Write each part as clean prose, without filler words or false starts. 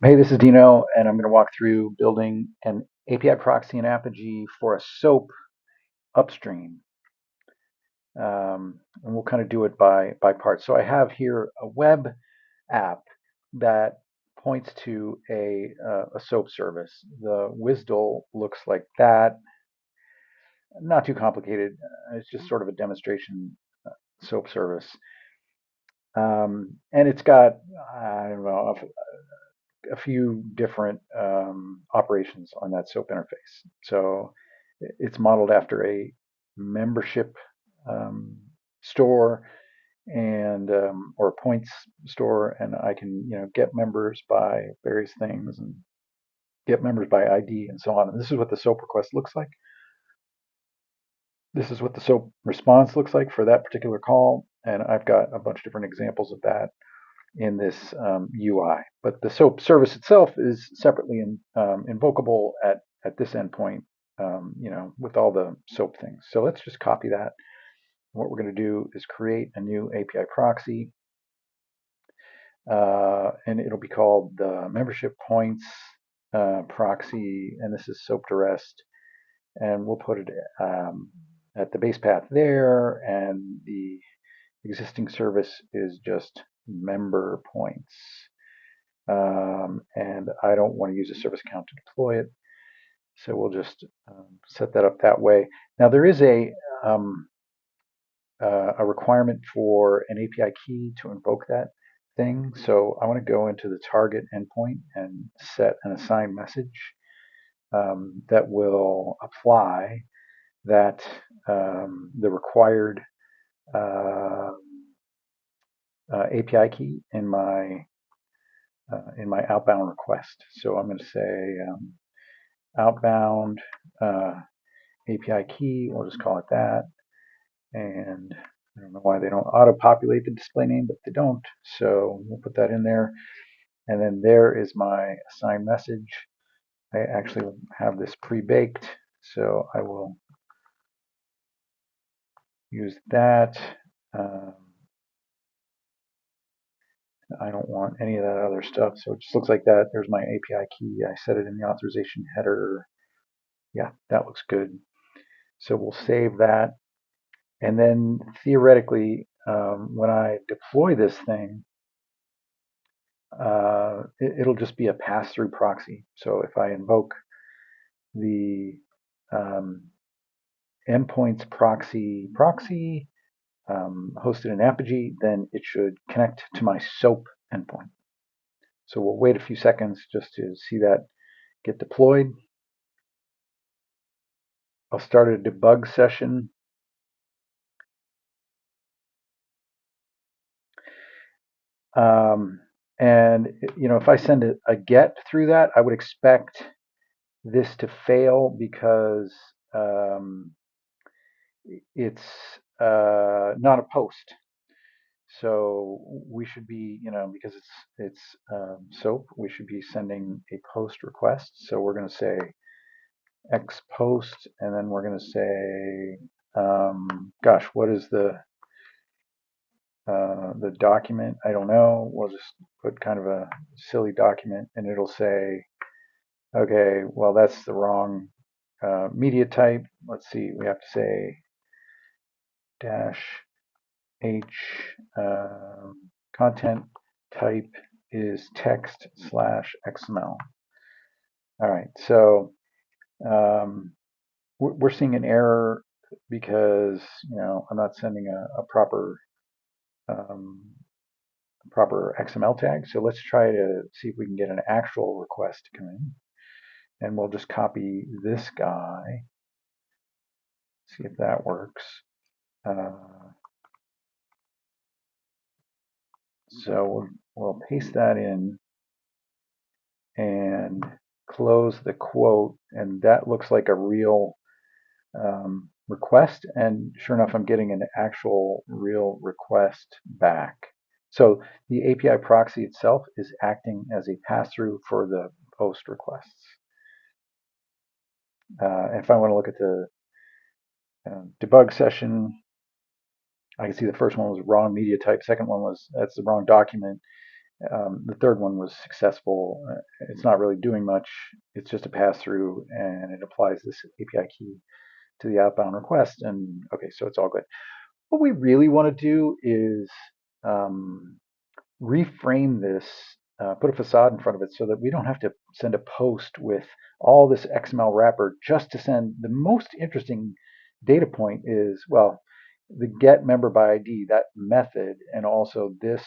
Hey, this is Dino, and I'm going to walk through building an API proxy in Apigee for a SOAP upstream. And we'll kind of do it by parts. So I have here a web app that points to a SOAP service. The WSDL looks like that. Not too complicated. It's just sort of a demonstration SOAP service. And it's got, I don't know, a few different operations on that SOAP interface. So it's modeled after a membership store and or a points store, and I can get members by various things and get members by ID and so on. And this is what the SOAP request looks like. This is what the SOAP response looks like for that particular call, and I've got a bunch of different examples of that in this UI. But the SOAP service itself is separately invocable at this endpoint, with all the SOAP things. So let's just copy that. What we're going to do is create a new API proxy, and it'll be called the membership points proxy, and this is SOAP to REST, and we'll put it at the base path there, and the existing service is just member points. And I don't want to use a service account to deploy it, so we'll just set that up that way. Now there is a requirement for an API key to invoke that thing, so I want to go into the target endpoint and set an assign message that will apply that the required API key in my outbound request. So I'm going to say outbound API key. We'll just call it that. And I don't know why they don't auto-populate the display name, but they don't. So we'll put that in there. And then there is my assign message. I actually have this pre-baked, so I will use that. I don't want any of that other stuff, so it just looks like that. There's my API key. I set it in the authorization header. Yeah, that looks good. So we'll save that. And then theoretically, when I deploy this thing, it'll just be a pass-through proxy. So if I invoke the endpoints proxy hosted in Apigee, then it should connect to my SOAP endpoint. So we'll wait a few seconds just to see that get deployed. I'll start a debug session. And if I send a get through that, I would expect this to fail because it's not a post. So we should be, because it's SOAP, we should be sending a post request. So we're going to say X post, and then we're going to say, gosh, what is the document? I don't know. We'll just put kind of a silly document, and it'll say, okay, well, that's the wrong media type. Let's see, we have to say dash H content type is text / XML. All right, so we're seeing an error because I'm not sending a proper XML tag. So let's try to see if we can get an actual request to come in, and we'll just copy this guy. See if that works. So we'll paste that in and close the quote, and that looks like a real request, and sure enough, I'm getting an actual real request back. So the API proxy itself is acting as a pass-through for the post requests. If I want to look at the debug session, I can see the first one was wrong media type, second one was that's the wrong document, The third one was successful. It's not really doing much. It's just a pass through, and it applies this API key to the outbound request. And okay, so it's all good. What we really want to do is um, reframe this, put a facade in front of it so that we don't have to send a post with all this XML wrapper just to send. The most interesting data point is, well, the get member by ID, that method, and also this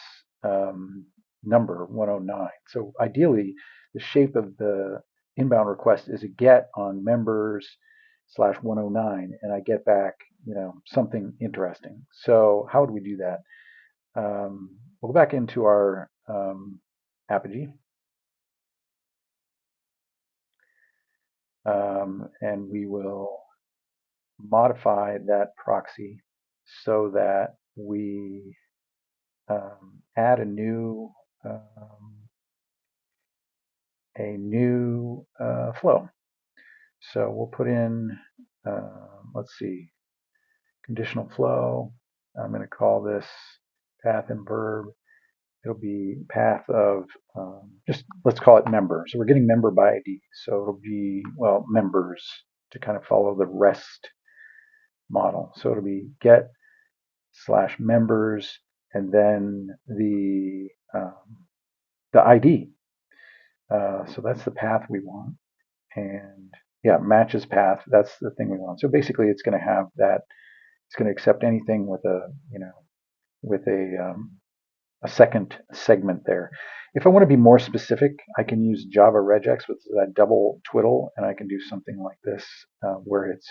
number 109. So ideally, the shape of the inbound request is a get on members slash 109, and I get back, something interesting. So how would we do that? We'll go back into our Apigee, and we will modify that proxy so that we add a new flow. So we'll put in, let's see, conditional flow. I'm going to call this path and verb. It'll be path of, just let's call it member. So we're getting member by ID. So it'll be, well, members to kind of follow the REST model. So it'll be get slash members and then the ID. So that's the path we want. And yeah, matches path. That's the thing we want. So basically it's going to have that. It's going to accept anything with a, with a second segment there. If I want to be more specific, I can use Java regex with that double twiddle, and I can do something like this, where it's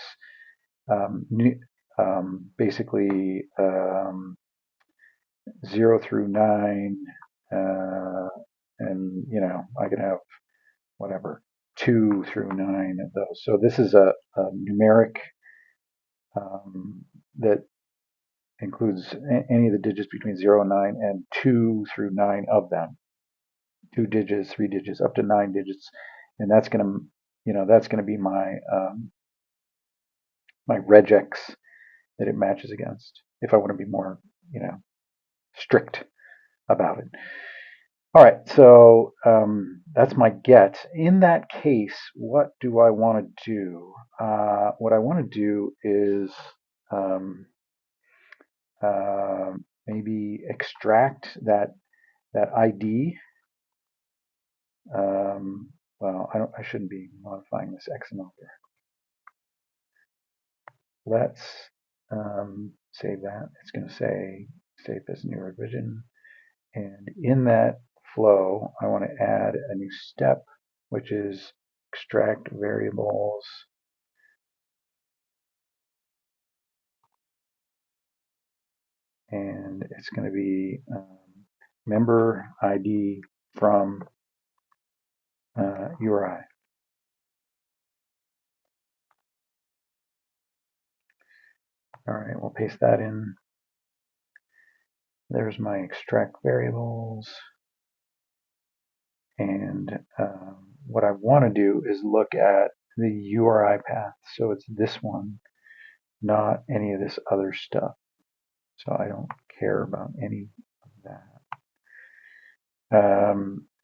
basically 0 through 9, and I can have whatever 2 through 9 of those. So this is a numeric that includes any of the digits between 0 and 9 and 2 through 9 of them. 2 digits, 3 digits, up to 9 digits, and that's going to be my my regex that it matches against. If I want to be more strict about it. All right, so that's my get. In that case, what do I want to do? What I want to do is maybe extract that ID. Well, I shouldn't be modifying this XML here. Let's save that. It's going to say save as new revision. And in that flow, I want to add a new step, which is extract variables. And it's going to be member ID from URI. All right, we'll paste that in. There's my extract variables. And what I want to do is look at the URI path. So it's this one, not any of this other stuff. So I don't care about any of that.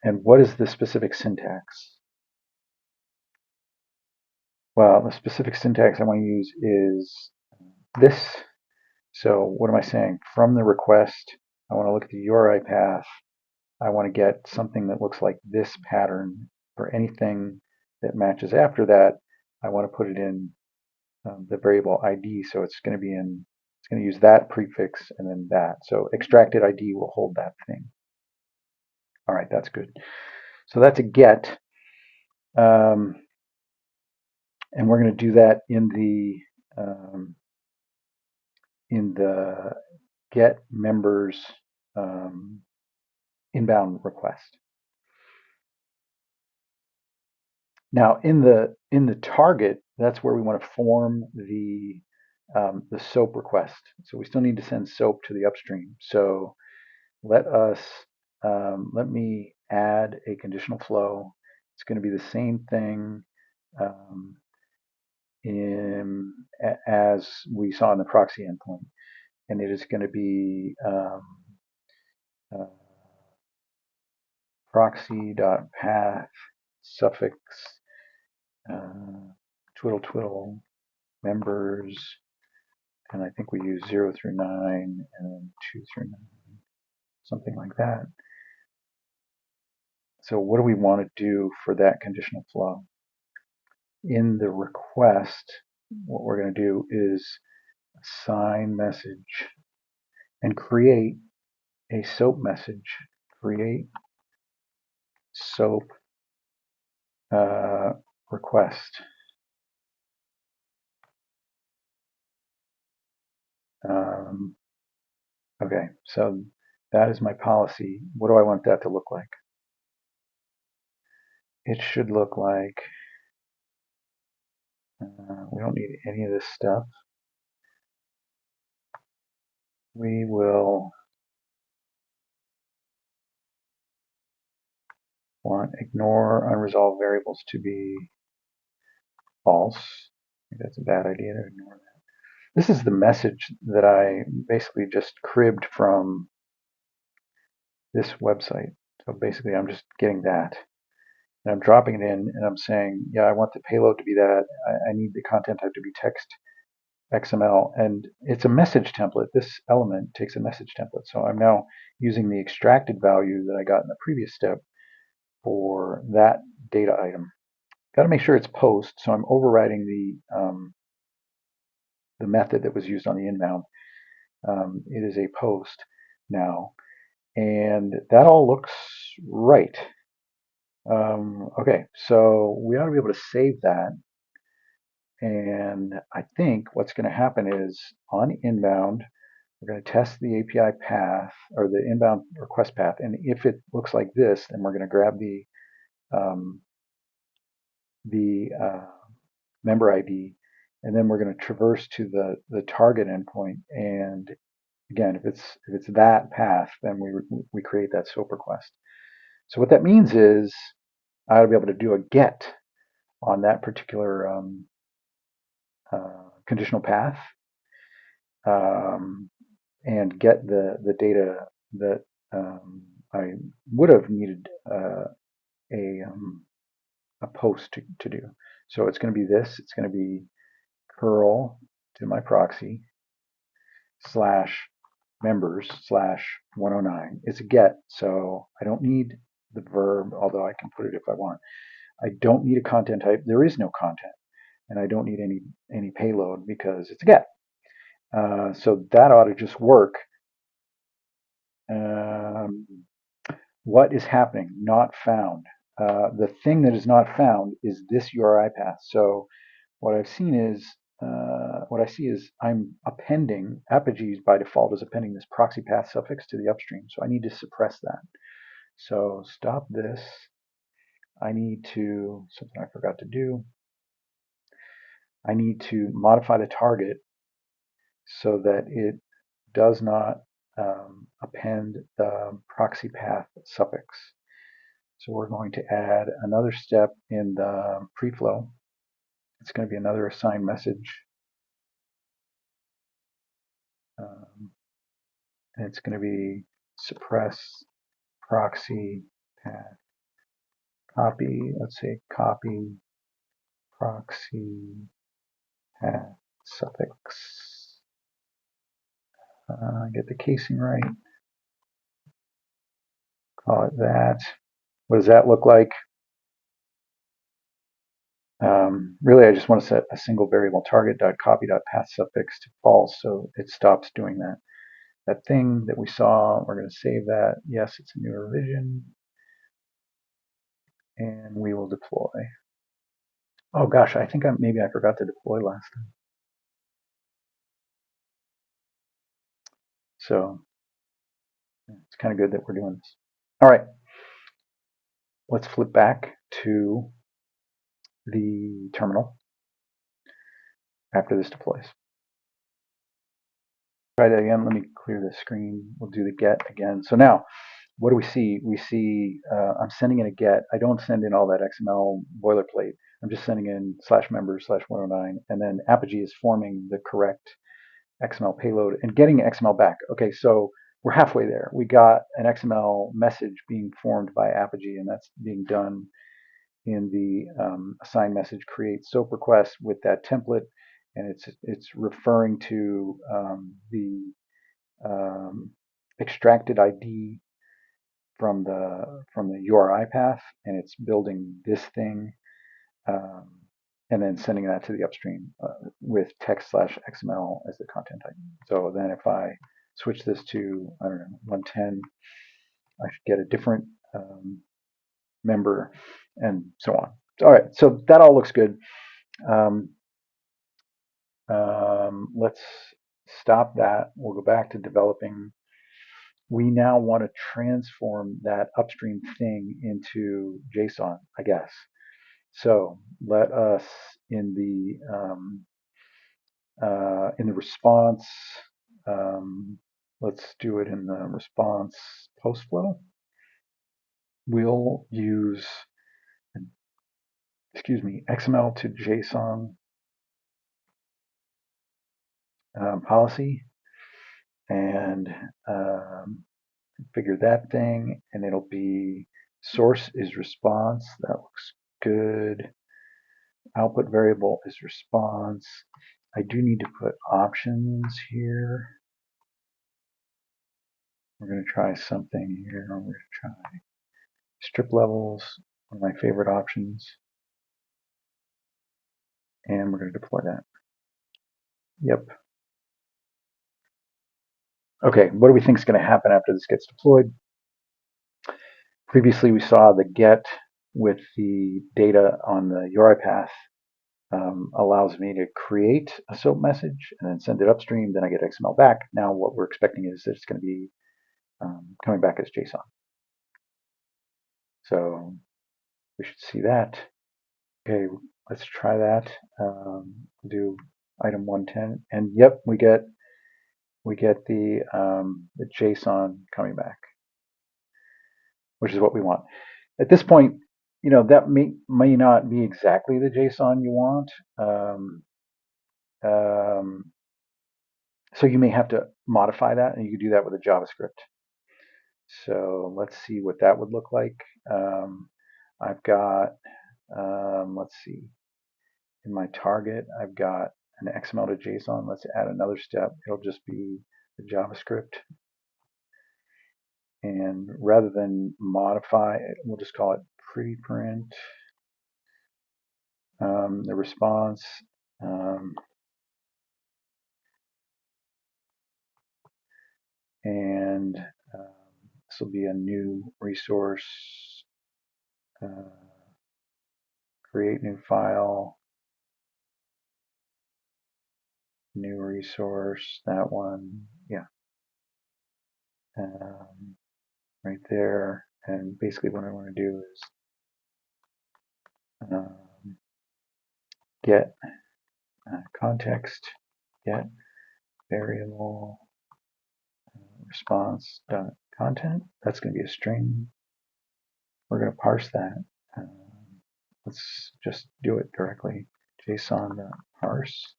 And what is the specific syntax? Well, the specific syntax I want to use is this. So what am I saying? From the request, I want to look at the URI path. I want to get something that looks like this pattern. For anything that matches after that, I want to put it in the variable ID. So it's going to use that prefix and then that. So extracted ID will hold that thing. All right, that's good. So that's a get. And we're going to do that in the get members inbound request. Now in the target, that's where we want to form the SOAP request. So we still need to send SOAP to the upstream. So let me add a conditional flow. It's going to be the same thing as we saw in the proxy endpoint, and it is going to be proxy.path suffix twiddle twiddle members, and I think we use 0 through 9 and then 2 through 9, something like that. So what do we want to do for that conditional flow? In the request, what we're going to do is assign message and create a SOAP message. Create SOAP request. Okay, so that is my policy. What do I want that to look like? It should look like, we don't need any of this stuff. We will want ignore unresolved variables to be false. I think that's a bad idea to ignore that. This is the message that I basically just cribbed from this website. So basically I'm just getting that. And I'm dropping it in and I'm saying, yeah, I want the payload to be that. I need the content type to be text XML, and it's a message template. This element takes a message template. So I'm now using the extracted value that I got in the previous step for that data item. Got to make sure it's post, so I'm overriding the method that was used on the inbound. It is a post now, and that all looks right. Okay, so we ought to be able to save that. And I think what's going to happen is on inbound, we're going to test the API path or the inbound request path. And if it looks like this, then we're going to grab the member ID, and then we're going to traverse to the target endpoint. And again, if it's that path, then we create that SOAP request. So what that means is I ought to be able to do a get on that particular conditional path, and get the data that I would have needed a post to do. So it's going to be this. It's going to be curl to my proxy / members / 109. It's a get, so I don't need the verb, although I can put it if I want. I don't need a content type. There is no content, and I don't need any payload because it's a get. So that ought to just work. What is happening? Not found. The thing that is not found is this URI path. So what I've seen is, what I see is I'm appending, Apigee by default is appending this proxy path suffix to the upstream. So I need to suppress that. So stop this. I need to, something I forgot to do, I need to modify the target so that it does not append the proxy path suffix. So we're going to add another step in the preflow. It's going to be another assign message. And it's going to be suppress proxy path copy. Let's say copy proxy path suffix. Get the casing right. Call it that. What does that look like? Really, I just want to set a single variable target.copy.path suffix to false, so it stops doing that. That thing that we saw, we're going to save that. Yes, it's a new revision. And we will deploy. Oh gosh, I think maybe I forgot to deploy last time. So it's kind of good that we're doing this. All right, let's flip back to the terminal after this deploys. Try that again. Let me clear the screen. We'll do the get again. So now, what do we see? We see I'm sending in a get. I don't send in all that XML boilerplate. I'm just sending in /members / 109, and then Apigee is forming the correct XML payload and getting XML back. Okay, so we're halfway there. We got an XML message being formed by Apigee, and that's being done in the assign message create SOAP request with that template, and it's referring to the extracted ID from the URI path, and it's building this thing, and then sending that to the upstream with text/XML as the content type. So then if I switch this to, I don't know, 110, I should get a different member, and so on. All right, so that all looks good. Let's stop that. We'll go back to developing. We now want to transform that upstream thing into JSON, I guess. So let us in the response. Let's do it in the response post flow. We'll use, XML to JSON policy, and configure that thing, and it'll be source is response. That looks good. Output variable is response. I do need to put options here. We're going to try something here. We're going to try strip levels, one of my favorite options. And we're going to deploy that. Yep. Okay, what do we think is going to happen after this gets deployed? Previously, we saw the get with the data on the URI path allows me to create a SOAP message and then send it upstream. Then I get XML back. Now what we're expecting is that it's going to be coming back as JSON. So we should see that. Okay, let's try that. Do item 110, and yep, we get the JSON coming back, which is what we want. At this point, that may not be exactly the JSON you want. So you may have to modify that, and you can do that with a JavaScript. So let's see what that would look like. I've got, let's see, in my target, I've got an XML to JSON. Let's add another step. It'll just be the JavaScript. And rather than modify, we'll just call it preprint. The response. And this will be a new resource. Create new file. New resource, that one, yeah. Right there. And basically what I want to do is get context, get variable response dot content. That's going to be a string. We're going to parse that. Let's just do it directly. JSON.parse.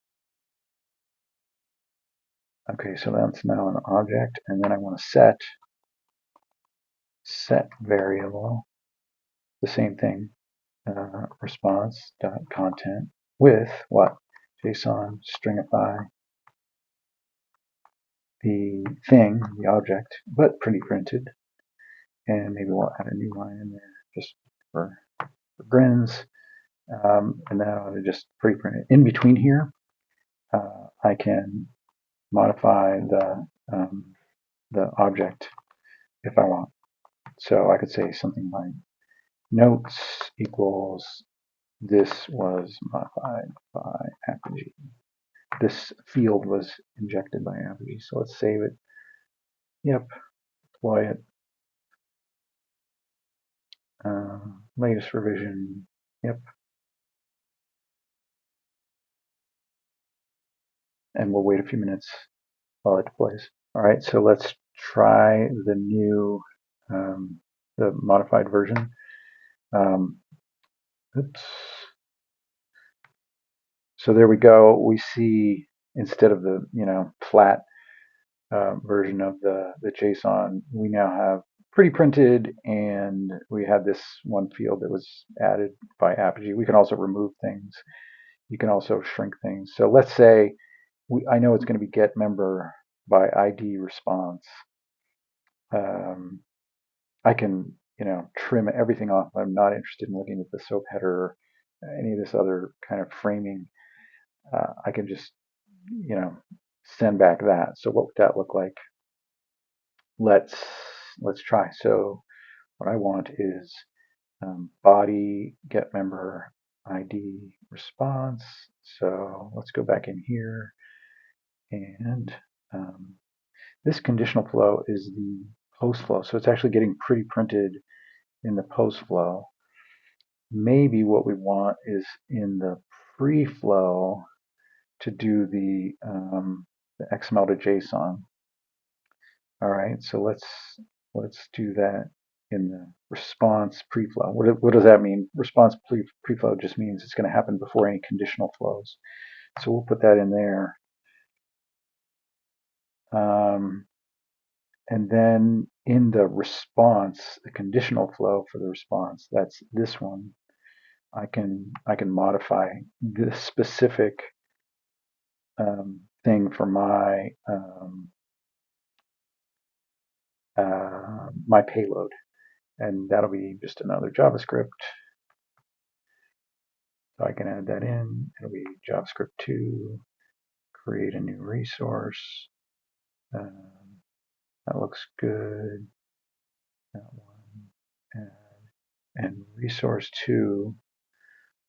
Okay, so that's now an object, and then I want to set variable, the same thing, response.content with what? JSON stringify the thing, the object, but pre-printed, and maybe we'll add a new line in there just for grins, and then I'll just pre-print it. In between here, I can modify the object if I want. So I could say something like notes equals this was modified by Apigee. This field was injected by Apigee. So let's save it. Yep. Deploy it. Latest revision. Yep. And we'll wait a few minutes while it deploys. All right. So let's try the new, the modified version. Oops. So there we go. We see instead of the flat version of the JSON, we now have pretty printed, and we had this one field that was added by Apigee. We can also remove things. You can also shrink things. So let's say I know it's going to be get member by ID response. I can, trim everything off. I'm not interested in looking at the SOAP header, any of this other kind of framing. I can just, send back that. So what would that look like? Let's try. So what I want is body get member ID response. So let's go back in here, and this conditional flow is the post flow. So it's actually getting pretty printed in the post flow. Maybe what we want is in the pre-flow to do the XML to JSON. All right, so let's do that in the response pre-flow. What does that mean? Response pre-flow just means it's going to happen before any conditional flows. So we'll put that in there. And then in the response, the conditional flow for the response, that's this one. I can modify this specific thing for my my payload, and that'll be just another JavaScript. So I can add that in. It'll be JavaScript 2, create a new resource. That looks good. That one. And resource 2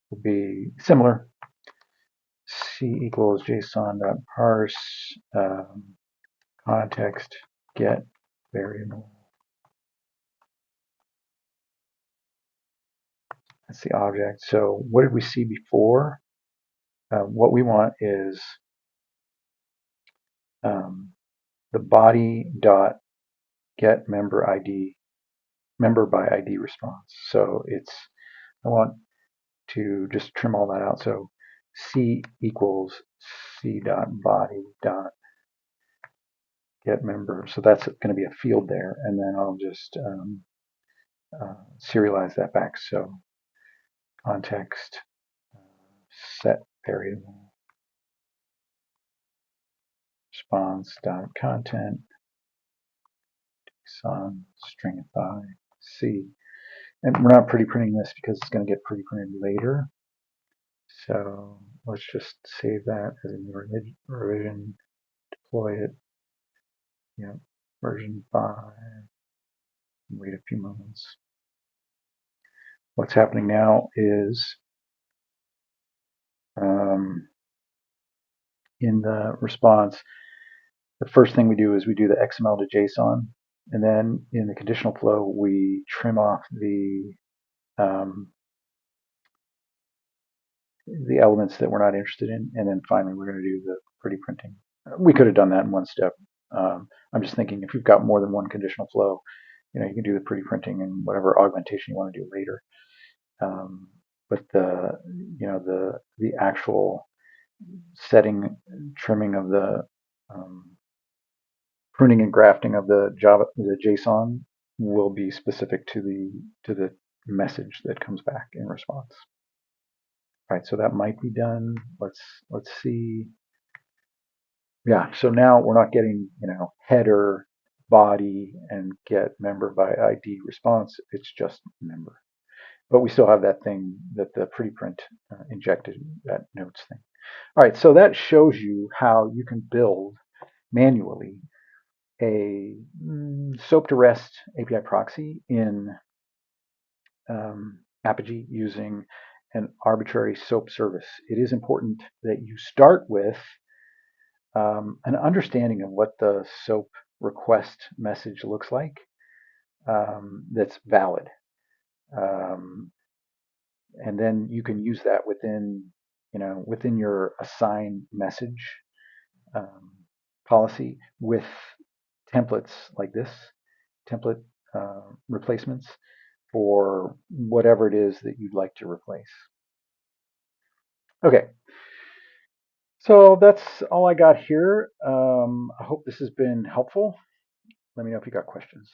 will be similar. C equals JSON.parse context get variable. That's the object. So what did we see before? What we want is the body dot get member ID, member by ID response. So I want to just trim all that out. So C equals C dot body dot get member. So that's going to be a field there, and then I'll just serialize that back. So context set variable response dot content on stringify C. And we're not pretty printing this because it's going to get pretty printed later. So let's just save that as a new revision, deploy it. Yep, version 5. Wait a few moments. What's happening now is in the response, the first thing we do is we do the XML to JSON, and then in the conditional flow we trim off the elements that we're not interested in, and then finally we're going to do the pretty printing. We could have done that in one step. I'm just thinking if you've got more than one conditional flow, you can do the pretty printing and whatever augmentation you want to do later. But the actual setting, trimming of the pruning and grafting of the JSON will be specific to the message that comes back in response. All right, so that might be done. Let's see. Yeah, so now we're not getting header, body, and get member by ID response. It's just member. But we still have that thing that the pretty print injected, that notes thing. All right, so that shows you how you can build manually a SOAP to REST API proxy in Apigee using an arbitrary SOAP service. It is important that you start with an understanding of what the SOAP request message looks like that's valid. And then you can use that within your assign message policy with templates like this, template replacements for whatever it is that you'd like to replace. Okay, So that's all I got here. I hope this has been helpful. Let me know if you got questions.